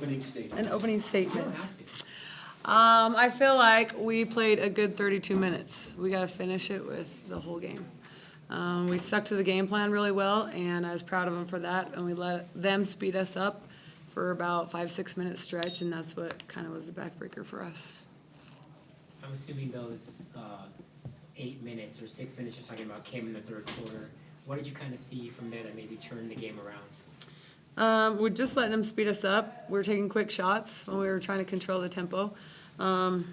opening statement. An opening statement. I feel like we played a good 32 minutes. We got to finish it with the whole game. We stuck to the game plan really well, and I was proud of them for that. And we let them speed us up for about 5-6 minute stretch, and that's what kind of was the backbreaker for us. I'm assuming those 8 minutes or 6 minutes you're talking about came in the third quarter. What did you kind of see from there that maybe turned the game around? We're just letting them speed us up. We were taking quick shots when we were trying to control the tempo. And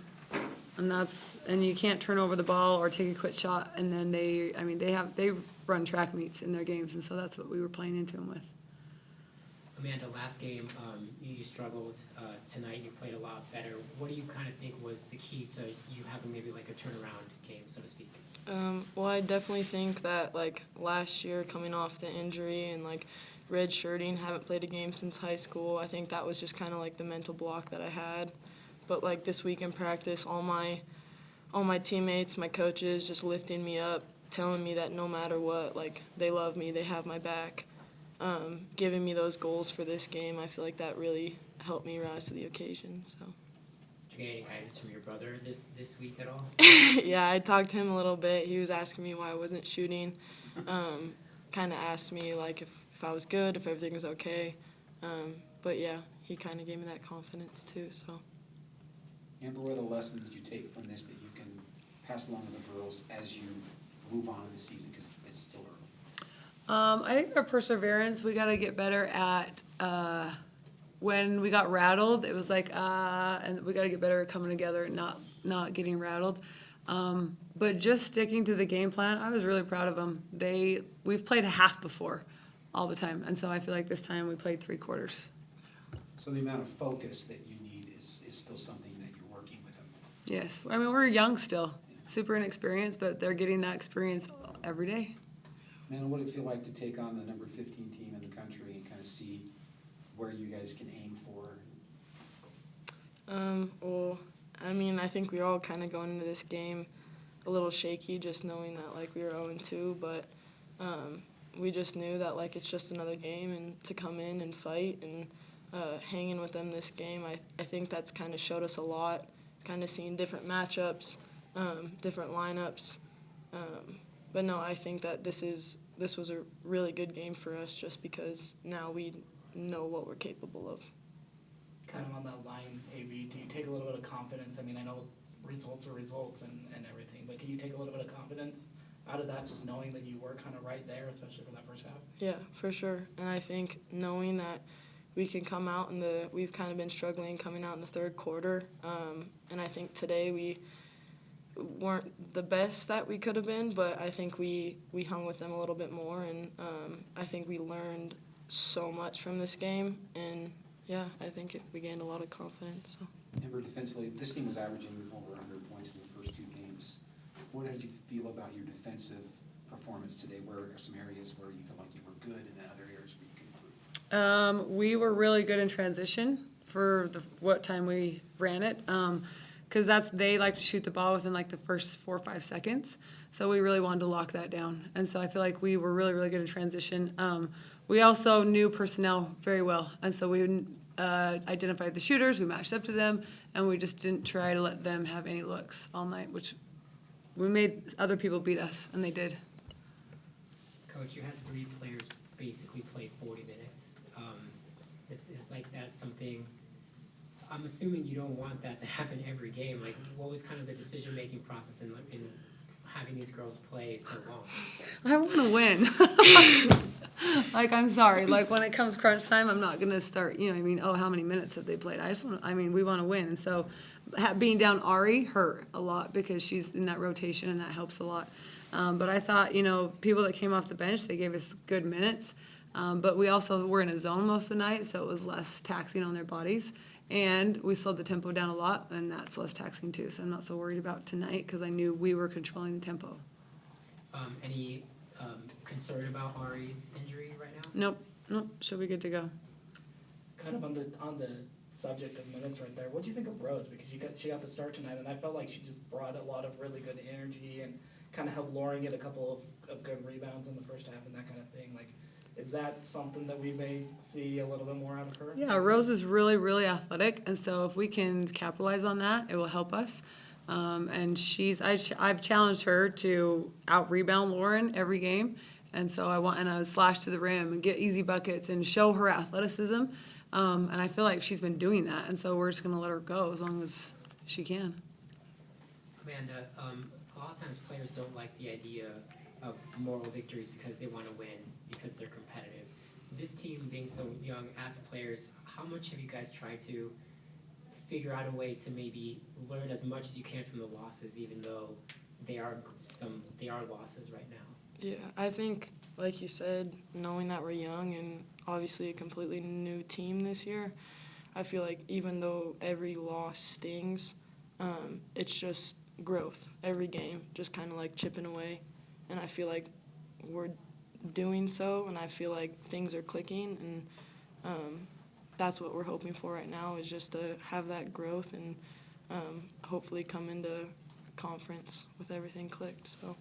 you can't turn over the ball or take a quick shot. And then they run track meets in their games, and so that's what we were playing into them with. Amanda, last game you struggled. Tonight you played a lot better. What do you kind of think was the key to you having maybe like a turnaround game, so to speak? Well, I definitely think that like last year coming off the injury and like redshirting, haven't played a game since high school, I think that was just kind of like the mental block that I had. But like this week in practice, all my teammates, my coaches just lifting me up, telling me that no matter what, like they love me, they have my back. Giving me those goals for this game, I feel like that really helped me rise to the occasion. So. Did you get any guidance from your brother this week at all? Yeah, I talked to him a little bit. He was asking me why I wasn't shooting. Kind of asked me like if I was good, if everything was okay. But yeah, he kind of gave me that confidence too. So. Amber, what are the lessons you take from this that you can pass along to the girls as you move on in the season, because it's still early? I think our perseverance, we got to get better at when we got rattled, it was like, and we got to get better at coming together and not getting rattled. But just sticking to the game plan, I was really proud of them. We've played a half before all the time, and so I feel like this time we played 3 quarters. So the amount of focus that you need is still something that you're working with them. Yes, I mean, we're young still, super inexperienced, but they're getting that experience every day. Man, what did it feel like to take on the number 15 team in the country and kind of see where you guys can aim for? Well, I mean, I think we were all kind of going into this game a little shaky, just knowing that like we were 0-2, but we just knew that like it's just another game, and to come in and fight and hanging with them this game, I think that's kind of showed us a lot, kind of seeing different matchups, different lineups. But no, I think that this was a really good game for us just because now we know what we're capable of. Kind of on that line, AB, do you take a little bit of confidence? I mean, I know results are results and everything, but can you take a little bit of confidence out of that, just knowing that you were kind of right there, especially for that first half? Yeah, for sure. And I think knowing that we can come out we've kind of been struggling coming out in the third quarter, and I think today we weren't the best that we could have been, but I think we hung with them a little bit more, and I think we learned so much from this game, and yeah, I think we gained a lot of confidence. So. Amber, defensively, this team was averaging over 100 points in the first 2 games. What did you feel about your defensive performance today? Where are some areas where you feel like you were good, and then other areas where you could improve? We were really good in transition for what time we ran it. Because they like to shoot the ball within like the first 4 or 5 seconds. So we really wanted to lock that down. And so I feel like we were really, really good in transition. We also knew personnel very well. And so we identified the shooters, we matched up to them, and we just didn't try to let them have any looks all night, which we made other people beat us, and they did. Coach, you had 3 players basically play 40 minutes. Is like that something... I'm assuming you don't want that to happen every game. Like, what was kind of the decision-making process in having these girls play so long? I want to win. Like, I'm sorry. Like, when it comes crunch time, I'm not going to start, how many minutes have they played? We want to win. And so being down Ari hurt a lot because she's in that rotation, and that helps a lot. But I thought, people that came off the bench, they gave us good minutes. But we also were in a zone most of the night, so it was less taxing on their bodies. And we slowed the tempo down a lot, and that's less taxing too. So I'm not so worried about tonight because I knew we were controlling the tempo. Any concern about Ari's injury right now? Nope. She'll be good to go. Kind of on the subject of minutes right there, what do you think of Rose? Because she got the start tonight, and I felt like she just brought a lot of really good energy and kind of helped Lauren get a couple of good rebounds in the first half and that kind of thing. Like, Is that something that we may see a little bit more out of her? Yeah, Rose is really, really athletic, and so if we can capitalize on that, it will help us. And I've challenged her to out-rebound Lauren every game, and so I want, and I slash to the rim and get easy buckets and show her athleticism. And I feel like she's been doing that, and so we're just gonna let her go as long as she can. Amanda, a lot of times players don't like the idea of moral victories because they want to win, because they're competitive. This team being so young as players, how much have you guys tried to figure out a way to maybe learn as much as you can from the losses, even though they are losses right now? Yeah, I think, like you said, knowing that we're young and obviously a completely new team this year, I feel like even though every loss stings, it's just growth. Every game, just kind of like chipping away. And I feel like we're doing so, and I feel like things are clicking, and that's what we're hoping for right now, is just to have that growth and hopefully come into conference with everything clicked. So